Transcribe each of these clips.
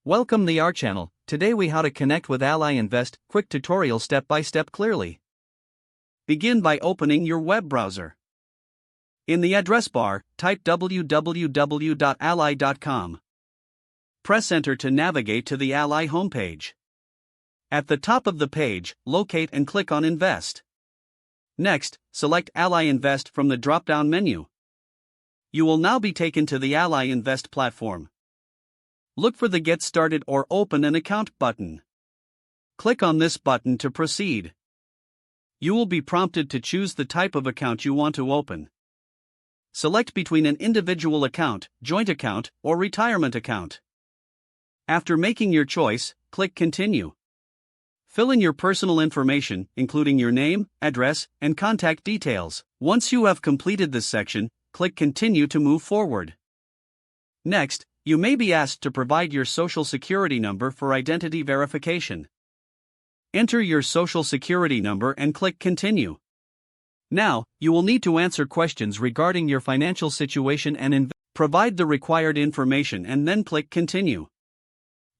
Welcome to our channel. Today we how to connect with Ally Invest, quick tutorial step by step clearly. Begin by opening your web browser. In the address bar, type www.ally.com. Press enter to navigate to the Ally homepage. At the top of the page, locate and click on Invest. Next, select Ally Invest from the drop-down menu. You will now be taken to the Ally Invest platform. Look for the Get Started or Open an Account button. Click on this button to proceed. You will be prompted to choose the type of account you want to open. Select between an individual account, joint account, or retirement account. After making your choice, click Continue. Fill in your personal information, including your name, address, and contact details. Once you have completed this section, click Continue to move forward. Next, you may be asked to provide your Social Security number for identity verification. Enter your Social Security number and click Continue. Now, you will need to answer questions regarding your financial situation and provide the required information and then click Continue.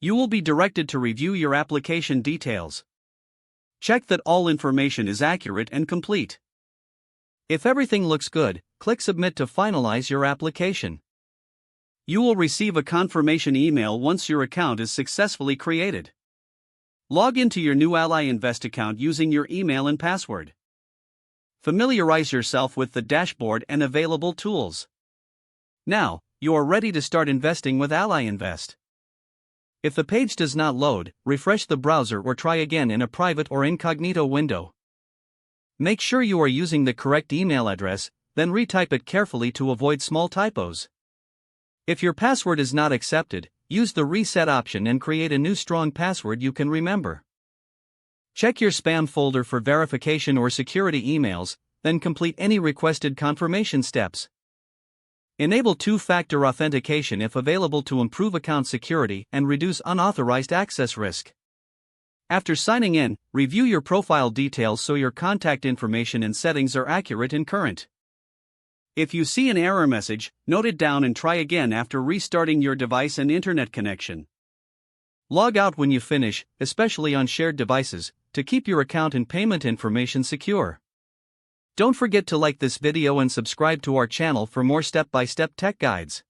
You will be directed to review your application details. Check that all information is accurate and complete. If everything looks good, click Submit to finalize your application. You will receive a confirmation email once your account is successfully created. Log into your new Ally Invest account using your email and password. Familiarize yourself with the dashboard and available tools. Now, you are ready to start investing with Ally Invest. If the page does not load, refresh the browser or try again in a private or incognito window. Make sure you are using the correct email address, then retype it carefully to avoid small typos. If your password is not accepted, use the reset option and create a new strong password you can remember. Check your spam folder for verification or security emails, then complete any requested confirmation steps. Enable two-factor authentication if available to improve account security and reduce unauthorized access risk. After signing in, review your profile details so your contact information and settings are accurate and current. If you see an error message, note it down and try again after restarting your device and internet connection. Log out when you finish, especially on shared devices, to keep your account and payment information secure. Don't forget to like this video and subscribe to our channel for more step-by-step tech guides.